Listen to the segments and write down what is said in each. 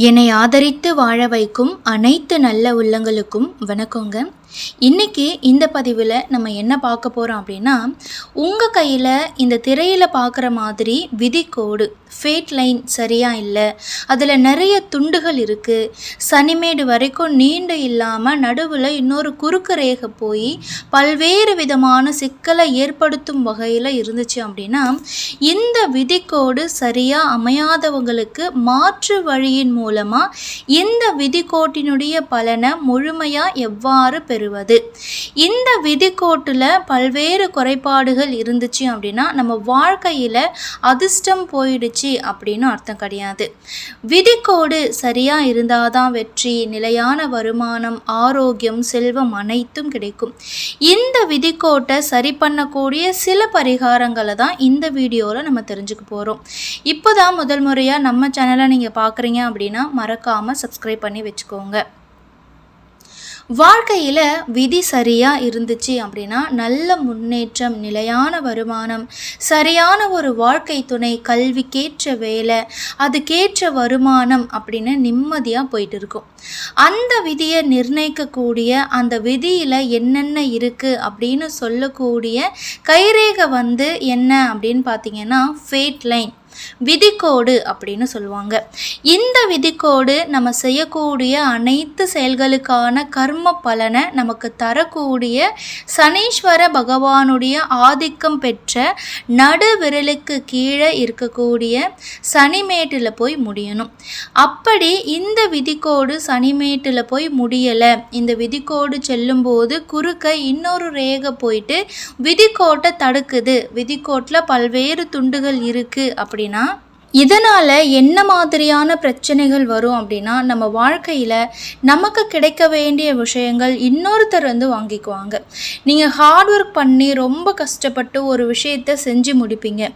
என்னை ஆதரித்து வாழ வைக்கும் அனைத்து நல்ல உள்ளங்களுக்கும் வணக்கங்க. இன்றைக்கி இந்த பதிவில் நம்ம என்ன பார்க்க போகிறோம் அப்படின்னா, உங்கள் கையில் இந்த திரையில் பார்க்குற மாதிரி விதிக்கோடு ஃபேட் லைன் சரியாக இல்லை, அதில் நிறைய துண்டுகள் இருக்குது, சனிமேடு வரைக்கும் நீண்டு இல்லாமல் நடுவில் இன்னொரு குறுக்கு ரேகை போய் பல்வேறு விதமான சிக்கலை ஏற்படுத்தும் வகையில் இருந்துச்சு அப்படின்னா, இந்த விதிக்கோடு சரியாக அமையாதவங்களுக்கு மாற்று வழியின் மூலமாக இந்த விதிக்கோட்டினுடைய பலனை முழுமையாக எவ்வாறு பெறுவது. இந்த விதிக்கோட்டில் பல்வேறு குறைபாடுகள் இருந்துச்சு அப்படின்னா நம்ம வாழ்க்கையில் அதிர்ஷ்டம் போயிடுச்சு அப்படின்னு அர்த்தம் கிடையாது. விதிக்கோடு சரியாக இருந்தால் தான் வெற்றி, நிலையான வருமானம், ஆரோக்கியம், செல்வம் அனைத்தும் கிடைக்கும். இந்த விதிக்கோட்டை சரி பண்ணக்கூடிய சில பரிகாரங்களை தான் இந்த வீடியோவில் நம்ம தெரிஞ்சுக்க போகிறோம். இப்போ தான் முதல் முறையாக நம்ம சேனலை நீங்கள் பார்க்குறீங்க அப்படின்னா மறக்காமல் சப்ஸ்கிரைப் பண்ணி வச்சுக்கோங்க. வாழ்க்கையில் விதி சரியாக இருந்துச்சு அப்படின்னா நல்ல முன்னேற்றம், நிலையான வருமானம், சரியான ஒரு வாழ்க்கை துணை, கல்விக்கேற்ற வேலை, அதுக்கேற்ற வருமானம் அப்படின்னு நிம்மதியாக போயிட்டு இருக்கும். அந்த விதியை நிர்ணயிக்கக்கூடிய, அந்த விதியில் என்னென்ன இருக்குது அப்படின்னு சொல்லக்கூடிய கைரேகை என்ன அப்படின்னு பார்த்தீங்கன்னா ஃபேட் லைன், விதிக்கோடு அப்படின்னு சொல்லுவாங்க. இந்த விதிக்கோடு நம்ம செய்யக்கூடிய அனைத்து செயல்களுக்கான கர்ம பலனை நமக்கு தரக்கூடிய சனீஸ்வர பகவானுடைய ஆதிக்கம் பெற்ற நடு விரலுக்கு கீழே இருக்கக்கூடிய சனிமேட்டில் போய் முடியணும். அப்படி இந்த விதிக்கோடு சனிமேட்டில் போய் முடியலை, இந்த விதிக்கோடு செல்லும்போது குறுக்க இன்னொரு ரேகை போயிட்டு விதிக்கோட்டை தடுக்குது, விதிக்கோட்டில் பல்வேறு துண்டுகள் இருக்குது அப்படின்னா இதனால் என்ன மாதிரியான பிரச்சனைகள் வரும் அப்படின்னா, நம்ம வாழ்க்கையில் நமக்கு கிடைக்க வேண்டிய விஷயங்கள் இன்னொருத்தர் வாங்கிக்குவாங்க. நீங்கள் ஹார்ட் ஒர்க் பண்ணி ரொம்ப கஷ்டப்பட்டு ஒரு விஷயத்தை செஞ்சு முடிப்பீங்க,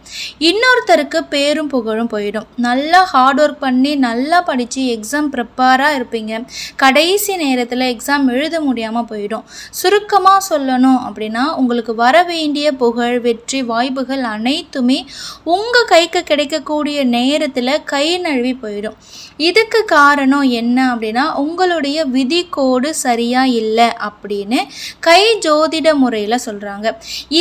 இன்னொருத்தருக்கு பேரும் புகழும் போயிடும். நல்லா ஹார்ட் ஒர்க் பண்ணி நல்லா படித்து எக்ஸாம் ப்ரிப்பேராக இருப்பீங்க, கடைசி நேரத்தில் எக்ஸாம் எழுத முடியாமல் போயிடும். சுருக்கமாக சொல்லணும் அப்படின்னா, உங்களுக்கு வர வேண்டிய புகழ், வெற்றி வாய்ப்புகள் அனைத்துமே உங்கள் கைக்கு கிடைக்கக்கூடிய நேரத்தில் கை நழுவி போயிடும். இதுக்கு காரணம் என்ன அப்படின்னா, உங்களுடைய விதிக்கோடு சரியாக இல்லை அப்படின்னு கை ஜோதிட முறையில் சொல்கிறாங்க.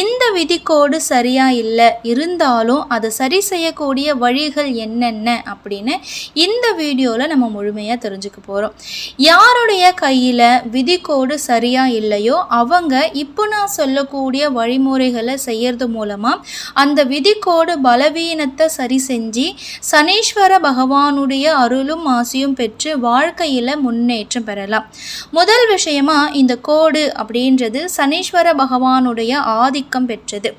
இந்த விதிக்கோடு சரியாக இல்லை இருந்தாலும் அதை சரி செய்யக்கூடிய வழிகள் என்னென்ன அப்படின்னு இந்த வீடியோவில் நம்ம முழுமையாக தெரிஞ்சுக்க போகிறோம். யாருடைய கையில் விதிக்கோடு சரியாக இல்லையோ அவங்க இப்போ நான் சொல்லக்கூடிய வழிமுறைகளை செய்கிறது மூலமாக அந்த விதிக்கோடு பலவீனத்தை சரி செஞ்சு சனீஸ்வர பகவானுடைய அருளும் ஆசியும் பெற்று வாழ்க்கையில் முன்னேற்றம் பெறலாம். முதல் விஷயமா, இந்த கோடு அப்படின்றது சனீஸ்வர பகவானுடைய ஆதிக்கம் பெற்றது.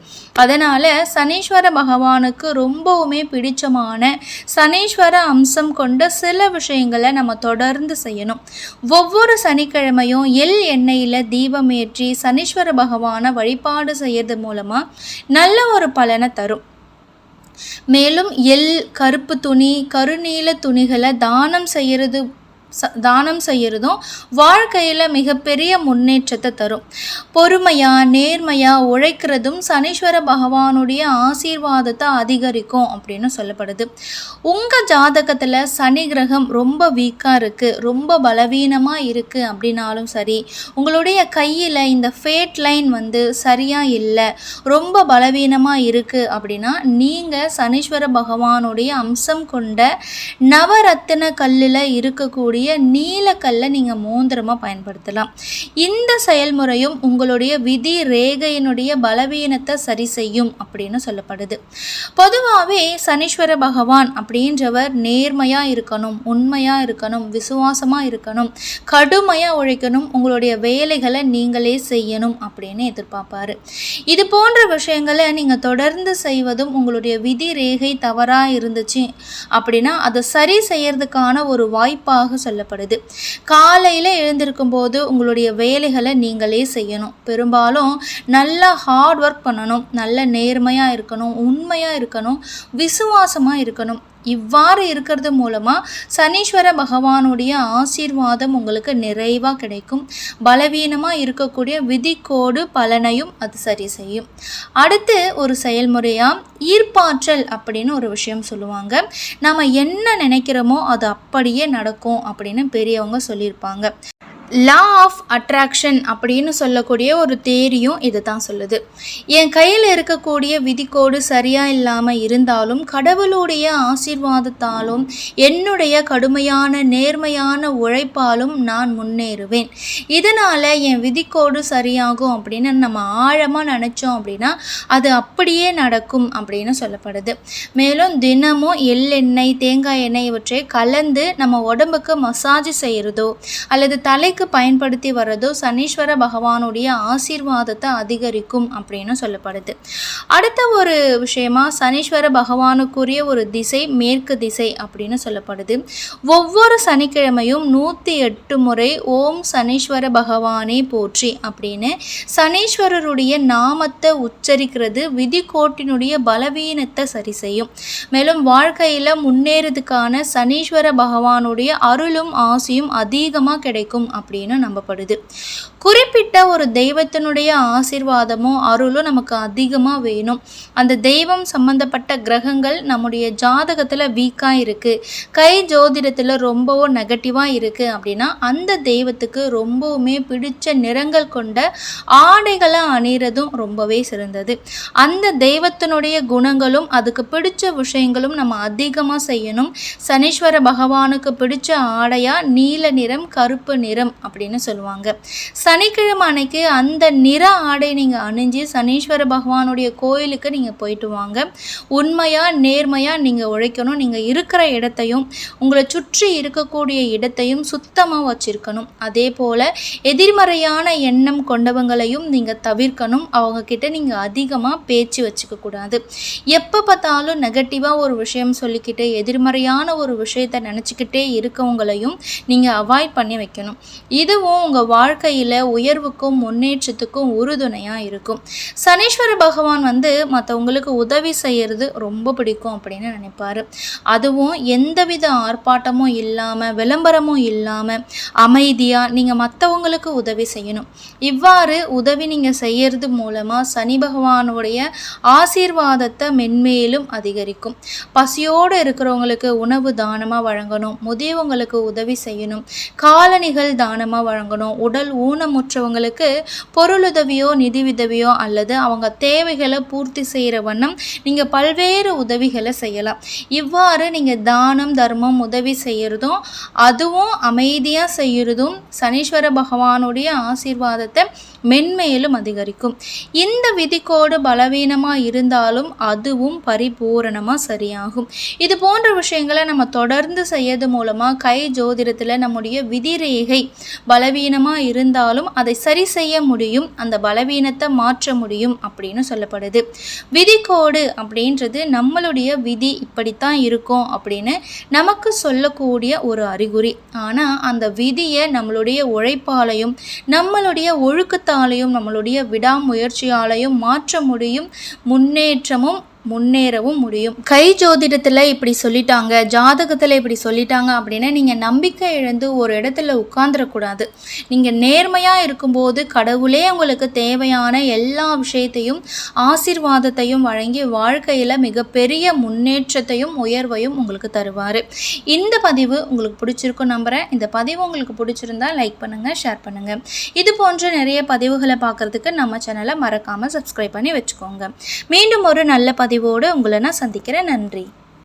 அதனால் சனீஸ்வர பகவானுக்கு ரொம்பவுமே பிடிச்சமான சனீஸ்வர அம்சம் கொண்ட சில விஷயங்களை நம்ம தொடர்ந்து செய்யணும். ஒவ்வொரு சனிக்கிழமையும் எண்ணெயில் தீபம் ஏற்றி சனீஸ்வர பகவானை வழிபாடு செய்யறது மூலமாக நல்ல ஒரு பலனை தரும். மேலும் கருப்பு துணி, கருநீல துணிகளை தானம் செய்யறதும் வாழ்க்கையில் மிகப்பெரிய முன்னேற்றத்தை தரும். பொறுமையாக நேர்மையாக உழைக்கிறதும் சனீஸ்வர பகவானுடைய ஆசீர்வாதத்தை அதிகரிக்கும் அப்படின்னு சொல்லப்படுது. உங்கள் ஜாதகத்தில் சனி கிரகம் ரொம்ப வீக்காக இருக்குது, ரொம்ப பலவீனமாக இருக்குது அப்படின்னாலும் சரி, உங்களுடைய கையில் இந்த ஃபேட் லைன் சரியாக இல்லை, ரொம்ப பலவீனமாக இருக்குது அப்படின்னா நீங்கள் சனீஸ்வர பகவானுடைய அம்சம் கொண்ட நவரத்தின கல்லில் இருக்கக்கூடிய நீலக்கல்லை நீங்கள் மோந்திரமாக பயன்படுத்தலாம். இந்த செயல்முறையும் உங்களுடைய விதி ரேகையினுடைய பலவீனத்தை சரி செய்யும் அப்படின்னு சொல்லப்படுது. பொதுவாகவே சனீஸ்வர பகவான் அப்படின்றவர் நேர்மையாக இருக்கணும், உண்மையாக இருக்கணும், விசுவாசமாக இருக்கணும், கடுமையாக உழைக்கணும், உங்களுடைய வேலைகளை நீங்களே செய்யணும் அப்படின்னு எதிர்பார்ப்பாரு. இது போன்ற விஷயங்களை நீங்கள் தொடர்ந்து செய்வதும் உங்களுடைய விதி ரேகை தவறாக இருந்துச்சு அப்படின்னா அதை சரி செய்யறதுக்கான ஒரு வாய்ப்பாக சொல்லப்படுது. காலையில் எழுந்திருக்கும் போது உங்களுடைய வேலைகளை நீங்களே செய்யணும். பெரும்பாலும் நல்லா ஹார்ட் ஒர்க் பண்ணணும், நல்ல நேர்மையாக இருக்கணும், உண்மையாக இருக்கணும், விசுவாசமாக இருக்கணும். இவ்வாறு இருக்கிறது மூலமாக சனீஸ்வர பகவானுடைய ஆசீர்வாதம் உங்களுக்கு நிறைவாக கிடைக்கும். பலவீனமாக இருக்கக்கூடிய விதிக்கோடு பலனையும் அது சரி செய்யும். அடுத்து ஒரு செயல்முறையாக ஈர்ப்பாற்றல் அப்படின்னு ஒரு விஷயம் சொல்லுவாங்க. நம்ம என்ன நினைக்கிறோமோ அது அப்படியே நடக்கும் அப்படின்னு பெரியவங்க சொல்லியிருப்பாங்க. லா ஆஃப் அட்ராக்ஷன் அப்படின்னு சொல்லக்கூடிய ஒரு தேரியும் இது தான் சொல்லுது. என் கையில் இருக்கக்கூடிய விதிக்கோடு சரியாக இல்லாமல் இருந்தாலும் கடவுளுடைய ஆசீர்வாதத்தாலும் என்னுடைய கடுமையான நேர்மையான உழைப்பாலும் நான் முன்னேறுவேன். இதனால் என் விதிக்கோடு சரியாகும் அப்படின்னு நம்ம ஆழமாக நினச்சோம் அப்படின்னா அது அப்படியே நடக்கும் அப்படின்னு சொல்லப்படுது. மேலும் தினமும் எள்ளெண்ணெய், தேங்காய் எண்ணெய் இவற்றை கலந்து நம்ம உடம்புக்கு மசாஜ் செய்கிறதோ அல்லது தலை பயன்படுத்தி வர்றதோ சனீஸ்வர பகவானுடைய ஆசீர்வாதத்தை அதிகரிக்கும் அப்படின்னு சொல்லப்படுது. அடுத்த ஒரு விஷயமா சனீஸ்வர பகவானுக்குரிய ஒரு திசை மேற்கு திசை அப்படின்னு சொல்லப்படுது. ஒவ்வொரு சனிக்கிழமையும் 108 முறை ஓம் சனீஸ்வர பகவானே போற்றி அப்படின்னு சனீஸ்வரருடைய நாமத்தை உச்சரிக்கிறது விதிக்கோட்டினுடைய பலவீனத்தை சரி செய்யும். மேலும் வாழ்க்கையில் முன்னேறதுக்கான சனீஸ்வர பகவானுடைய அருளும் ஆசையும் அதிகமாக கிடைக்கும் அப்படின்னு நம்பப்படுது. குறிப்பிட்ட ஒரு தெய்வத்தினுடைய ஆசீர்வாதமோ அருளும் நமக்கு அதிகமாக வேணும். அந்த தெய்வம் சம்பந்தப்பட்ட கிரகங்கள் நம்முடைய ஜாதகத்தில் வீக்காக இருக்குது, கை ஜோதிடத்தில் ரொம்பவும் நெகட்டிவாக இருக்குது அப்படின்னா அந்த தெய்வத்துக்கு ரொம்பவுமே பிடிச்ச நிறங்கள் கொண்ட ஆடைகளை அணிகிறதும் ரொம்பவே சிறந்தது. அந்த தெய்வத்தினுடைய குணங்களும் அதுக்கு பிடிச்ச விஷயங்களும் நம்ம அதிகமாக செய்யணும். சனீஸ்வர பகவானுக்கு பிடிச்ச ஆடையாக நீல நிறம், கருப்பு நிறம் அப்படின்னு சொல்லுவாங்க. சனிக்கிழமை அன்னைக்கு அந்த நிற ஆடை நீங்கள் அணிஞ்சு சனீஸ்வர பகவானுடைய கோயிலுக்கு நீங்கள் போயிட்டு வாங்க. உண்மையாக நேர்மையாக நீங்கள் உழைக்கணும். நீங்கள் இருக்கிற இடத்தையும் உங்களை சுற்றி இருக்கக்கூடிய இடத்தையும் சுத்தமாக வச்சுருக்கணும். அதே போல் எதிர்மறையான எண்ணம் கொண்டவங்களையும் நீங்கள் தவிர்க்கணும். அவங்கக்கிட்ட நீங்கள் அதிகமாக பேச்சு வச்சுக்கக்கூடாது. எப்போ பார்த்தாலும் நெகட்டிவாக ஒரு விஷயம் சொல்லிக்கிட்டு எதிர்மறையான ஒரு விஷயத்தை நினச்சிக்கிட்டே இருக்கவங்களையும் நீங்கள் அவாய்ட் பண்ணி வைக்கணும். இதுவும் உங்கள் வாழ்க்கையில் உயர்வுக்கும் முன்னேற்றத்துக்கும் உறுதுணையாக இருக்கும். சனீஸ்வர பகவான் மற்றவங்களுக்கு உதவி செய்கிறது ரொம்ப பிடிக்கும் அப்படின்னு நினைப்பார். அதுவும் எந்தவித ஆர்ப்பாட்டமும் இல்லாமல் விளம்பரமும் இல்லாமல் அமைதியாக நீங்கள் மற்றவங்களுக்கு உதவி செய்யணும். இவ்வாறு உதவி நீங்கள் செய்கிறது மூலமாக சனி பகவானுடைய ஆசீர்வாதத்தை மென்மேலும் அதிகரிக்கும். பசியோடு இருக்கிறவங்களுக்கு உணவு தானமாக வழங்கணும். முதியவங்களுக்கு உதவி செய்யணும். காலணிகள் தானமாக வழங்கணும். உடல் ஊனமுற்றவங்களுக்கு பொருளுதவியோ நிதி உதவியோ அல்லது அவங்க தேவைகளை பூர்த்தி செய்கிற வண்ணம் நீங்கள் பல்வேறு உதவிகளை செய்யலாம். இவ்வாறு நீங்கள் தானம் தர்மம் உதவி செய்கிறதும் அதுவும் அமைதியாக செய்கிறதும் சனீஸ்வர பகவானுடைய ஆசீர்வாதத்தை மென்மேலும் அதிகரிக்கும். இந்த விதிக்கோடு பலவீனமாக இருந்தாலும் அதுவும் பரிபூரணமாக சரியாகும். இது போன்ற விஷயங்களை நம்ம தொடர்ந்து செய்யறது மூலமாக கை ஜோதிடத்தில் நம்முடைய விதிரேகை பலவீனமாக இருந்தாலும் அதை சரி செய்ய முடியும். அந்த பலவீனத்தை மாற்ற முடியும் அப்படின்னு சொல்லப்படுது. விதிக்கோடு அப்படின்றது நம்மளுடைய விதி இப்படித்தான் இருக்கும் அப்படின்னு நமக்கு சொல்லக்கூடிய ஒரு அறிகுறி. ஆனால் அந்த விதியை நம்மளுடைய உழைப்பாலையும் நம்மளுடைய ஒழுக்கத்தாலையும் நம்மளுடைய விடாமுயற்சியாலையும் மாற்ற முடியும். முன்னேறவும் முடியும். கை ஜோதிடத்தில் இப்படி சொல்லிட்டாங்க, ஜாதகத்தில் இப்படி சொல்லிட்டாங்க அப்படின்னு நீங்கள் நம்பிக்கை இழந்து ஒரு இடத்துல உட்கார்ந்துடக்கூடாது. நீங்கள் நேர்மையாக இருக்கும்போது கடவுளே உங்களுக்கு தேவையான எல்லா விஷயத்தையும் ஆசீர்வாதத்தையும் வழங்கி வாழ்க்கையில் மிகப்பெரிய முன்னேற்றத்தையும் உயர்வையும் உங்களுக்கு தருவார். இந்த பதிவு உங்களுக்கு பிடிச்சிருக்கும் நம்புகிறேன். இந்த பதிவு உங்களுக்கு பிடிச்சிருந்தா லைக் பண்ணுங்கள், ஷேர் பண்ணுங்கள். இது போன்ற நிறைய பதிவுகளை பார்க்குறதுக்கு நம்ம சேனலை மறக்காமல் சப்ஸ்கிரைப் பண்ணி வச்சுக்கோங்க. மீண்டும் ஒரு நல்ல பதிவோடு உங்களை நான் சந்திக்கிறேன். நன்றி.